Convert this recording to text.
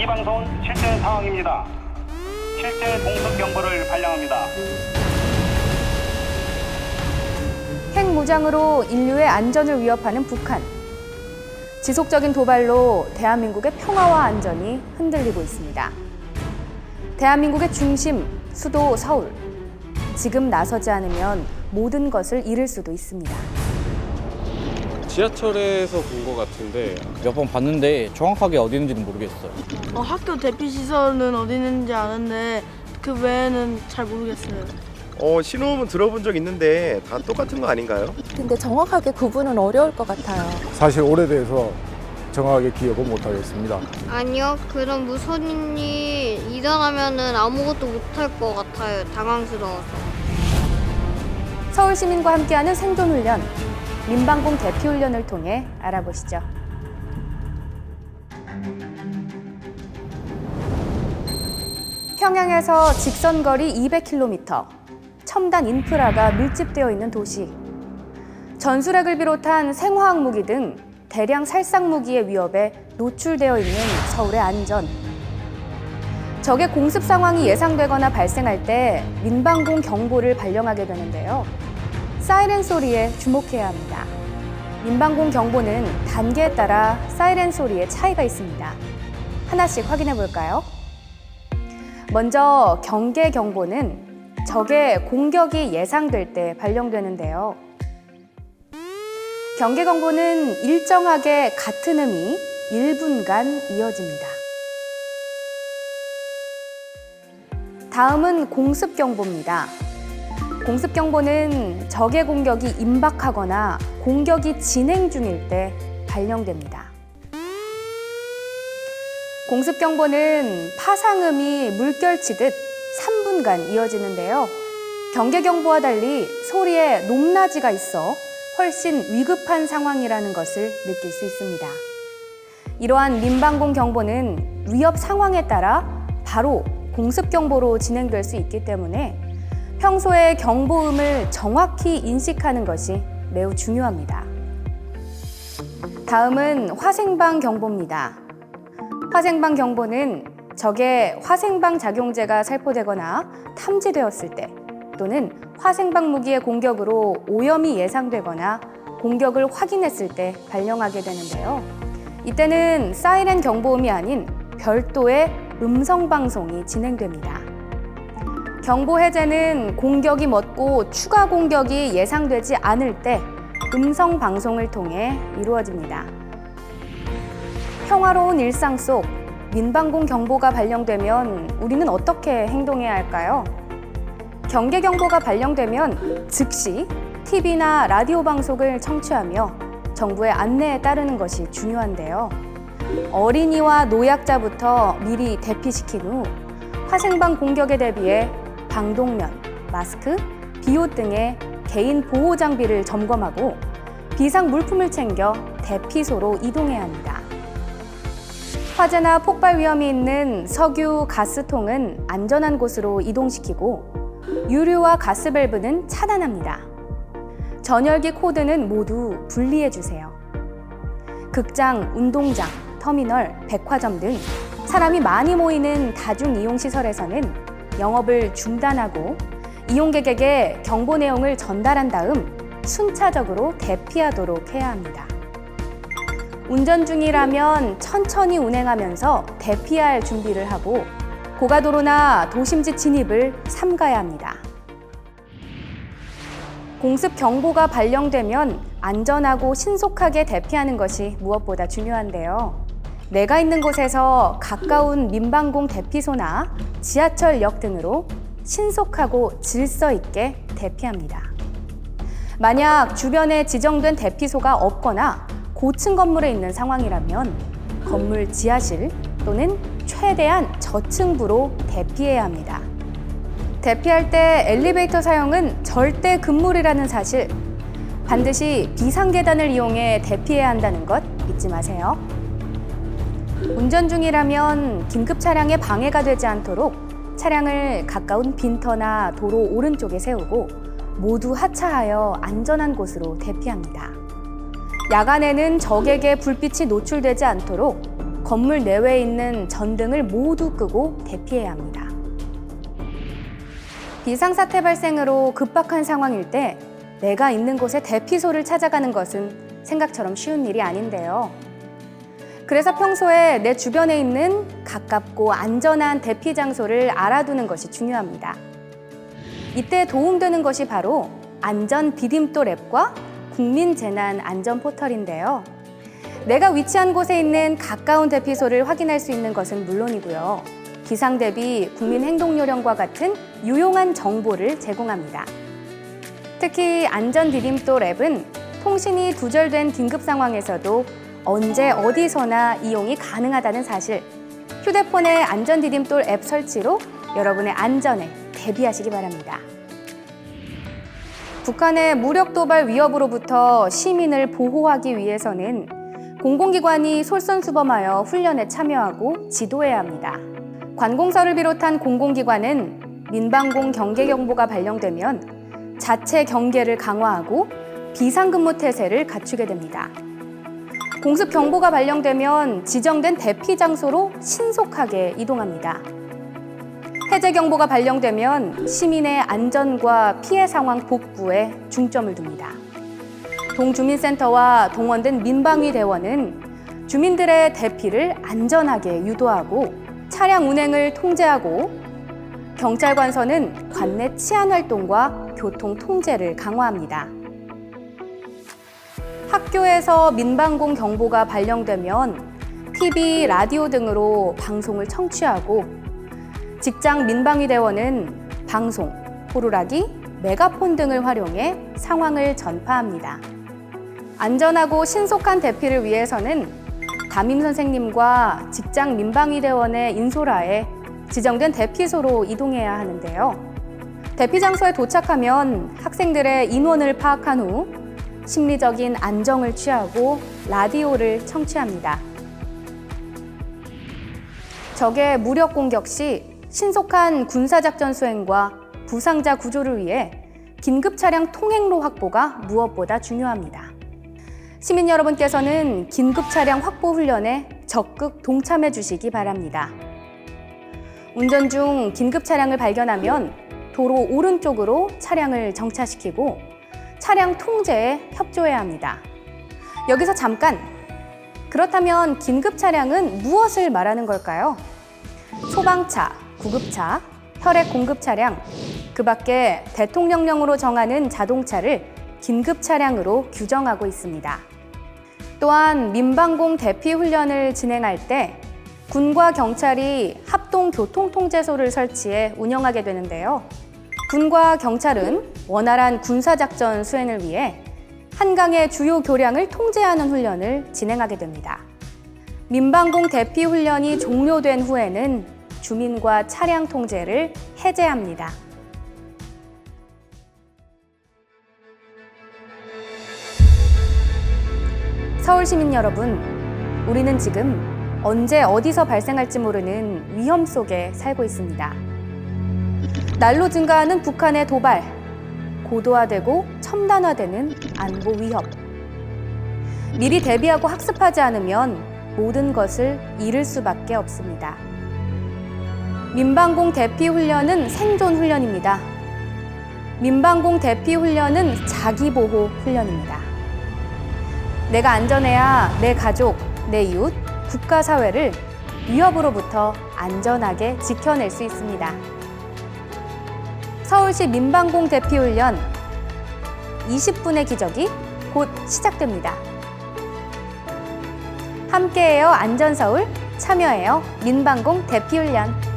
이 방송은 실제 상황입니다. 실제 공습 경보를 발령합니다. 핵무장으로 인류의 안전을 위협하는 북한. 지속적인 도발로 대한민국의 평화와 안전이 흔들리고 있습니다. 대한민국의 중심, 수도 서울. 지금 나서지 않으면 모든 것을 잃을 수도 있습니다. 지하철에서 본 것 같은데 몇 번 봤는데 정확하게 어디 있는지는 모르겠어요. 학교 대피시설은 어디 있는지 아는데 그 외에는 잘 모르겠어요. 신호음은 들어본 적 있는데 다 똑같은 거 아닌가요? 근데 정확하게 구분은 어려울 것 같아요. 사실 오래돼서 정확하게 기억은 못하겠습니다. 아니요, 그런 무서운 일이 일어나면은 아무것도 못할 것 같아요. 당황스러워서. 서울 시민과 함께하는 생존훈련, 민방공 대피훈련을 통해 알아보시죠. 평양에서 직선거리 200km, 첨단 인프라가 밀집되어 있는 도시. 전술핵을 비롯한 생화학 무기 등 대량 살상 무기의 위협에 노출되어 있는 서울의 안전. 적의 공습 상황이 예상되거나 발생할 때 민방공 경보를 발령하게 되는데요. 사이렌 소리에 주목해야 합니다. 민방공 경보는 단계에 따라 사이렌 소리에 차이가 있습니다. 하나씩 확인해 볼까요? 먼저 경계 경보는 적의 공격이 예상될 때 발령되는데요. 경계 경보는 일정하게 같은 음이 1분간 이어집니다. 다음은 공습 경보입니다. 공습 경보는 적의 공격이 임박하거나 공격이 진행 중일 때 발령됩니다. 공습 경보는 파상음이 물결치듯 3분간 이어지는데요. 경계 경보와 달리 소리에 높낮이가 있어 훨씬 위급한 상황이라는 것을 느낄 수 있습니다. 이러한 민방공 경보는 위협 상황에 따라 바로 공습 경보로 진행될 수 있기 때문에 평소에 경보음을 정확히 인식하는 것이 매우 중요합니다. 다음은 화생방 경보입니다. 화생방 경보는 적의 화생방 작용제가 살포되거나 탐지되었을 때 또는 화생방 무기의 공격으로 오염이 예상되거나 공격을 확인했을 때 발령하게 되는데요. 이때는 사이렌 경보음이 아닌 별도의 음성 방송이 진행됩니다. 경보 해제는 공격이 멎고 추가 공격이 예상되지 않을 때 음성 방송을 통해 이루어집니다. 평화로운 일상 속 민방공 경보가 발령되면 우리는 어떻게 행동해야 할까요? 경계 경보가 발령되면 즉시 TV나 라디오 방송을 청취하며 정부의 안내에 따르는 것이 중요한데요. 어린이와 노약자부터 미리 대피시킨 후 화생방 공격에 대비해 방독면, 마스크, 비옷 등의 개인 보호 장비를 점검하고 비상 물품을 챙겨 대피소로 이동해야 합니다. 화재나 폭발 위험이 있는 석유, 가스통은 안전한 곳으로 이동시키고 유류와 가스 밸브는 차단합니다. 전열기 코드는 모두 분리해 주세요. 극장, 운동장, 터미널, 백화점 등 사람이 많이 모이는 다중이용시설에서는 영업을 중단하고 이용객에게 경보 내용을 전달한 다음 순차적으로 대피하도록 해야 합니다. 운전 중이라면 천천히 운행하면서 대피할 준비를 하고 고가도로나 도심지 진입을 삼가야 합니다. 공습 경보가 발령되면 안전하고 신속하게 대피하는 것이 무엇보다 중요한데요. 내가 있는 곳에서 가까운 민방공 대피소나 지하철역 등으로 신속하고 질서 있게 대피합니다. 만약 주변에 지정된 대피소가 없거나 고층 건물에 있는 상황이라면 건물 지하실 또는 최대한 저층부로 대피해야 합니다. 대피할 때 엘리베이터 사용은 절대 금물이라는 사실, 반드시 비상계단을 이용해 대피해야 한다는 것 잊지 마세요. 운전 중이라면 긴급 차량에 방해가 되지 않도록 차량을 가까운 빈터나 도로 오른쪽에 세우고 모두 하차하여 안전한 곳으로 대피합니다. 야간에는 적에게 불빛이 노출되지 않도록 건물 내외에 있는 전등을 모두 끄고 대피해야 합니다. 비상사태 발생으로 급박한 상황일 때 내가 있는 곳에 대피소를 찾아가는 것은 생각처럼 쉬운 일이 아닌데요. 그래서 평소에 내 주변에 있는 가깝고 안전한 대피 장소를 알아두는 것이 중요합니다. 이때 도움되는 것이 바로 안전 디딤돌 앱과 국민재난안전포털인데요. 내가 위치한 곳에 있는 가까운 대피소를 확인할 수 있는 것은 물론이고요. 비상대비 국민행동요령과 같은 유용한 정보를 제공합니다. 특히 안전 디딤돌 앱은 통신이 두절된 긴급 상황에서도 언제 어디서나 이용이 가능하다는 사실, 휴대폰의 안전 디딤돌 앱 설치로 여러분의 안전에 대비하시기 바랍니다. 북한의 무력 도발 위협으로부터 시민을 보호하기 위해서는 공공기관이 솔선수범하여 훈련에 참여하고 지도해야 합니다. 관공서를 비롯한 공공기관은 민방공 경계 경보가 발령되면 자체 경계를 강화하고 비상근무 태세를 갖추게 됩니다. 공습 경보가 발령되면 지정된 대피 장소로 신속하게 이동합니다. 해제 경보가 발령되면 시민의 안전과 피해 상황 복구에 중점을 둡니다. 동주민센터와 동원된 민방위 대원은 주민들의 대피를 안전하게 유도하고 차량 운행을 통제하고, 경찰관서는 관내 치안 활동과 교통 통제를 강화합니다. 학교에서 민방공 경보가 발령되면 TV, 라디오 등으로 방송을 청취하고, 직장 민방위 대원은 방송, 호루라기, 메가폰 등을 활용해 상황을 전파합니다. 안전하고 신속한 대피를 위해서는 담임 선생님과 직장 민방위 대원의 인솔하에 지정된 대피소로 이동해야 하는데요. 대피 장소에 도착하면 학생들의 인원을 파악한 후 심리적인 안정을 취하고 라디오를 청취합니다. 적의 무력 공격 시 신속한 군사작전 수행과 부상자 구조를 위해 긴급 차량 통행로 확보가 무엇보다 중요합니다. 시민 여러분께서는 긴급 차량 확보 훈련에 적극 동참해 주시기 바랍니다. 운전 중 긴급 차량을 발견하면 도로 오른쪽으로 차량을 정차시키고 차량 통제에 협조해야 합니다. 여기서 잠깐! 그렇다면 긴급 차량은 무엇을 말하는 걸까요? 소방차, 구급차, 혈액 공급 차량, 그 밖에 대통령령으로 정하는 자동차를 긴급 차량으로 규정하고 있습니다. 또한 민방공 대피 훈련을 진행할 때 군과 경찰이 합동 교통통제소를 설치해 운영하게 되는데요. 군과 경찰은 원활한 군사작전 수행을 위해 한강의 주요 교량을 통제하는 훈련을 진행하게 됩니다. 민방공 대피 훈련이 종료된 후에는 주민과 차량 통제를 해제합니다. 서울 시민 여러분, 우리는 지금 언제 어디서 발생할지 모르는 위험 속에 살고 있습니다. 날로 증가하는 북한의 도발, 고도화되고 첨단화되는 안보 위협. 미리 대비하고 학습하지 않으면 모든 것을 잃을 수밖에 없습니다. 민방공 대피 훈련은 생존 훈련입니다. 민방공 대피 훈련은 자기보호 훈련입니다. 내가 안전해야 내 가족, 내 이웃, 국가 사회를 위협으로부터 안전하게 지켜낼 수 있습니다. 서울시 민방공 대피 훈련 20분의 기적이 곧 시작됩니다. 함께해요 안전서울, 참여해요 민방공 대피 훈련.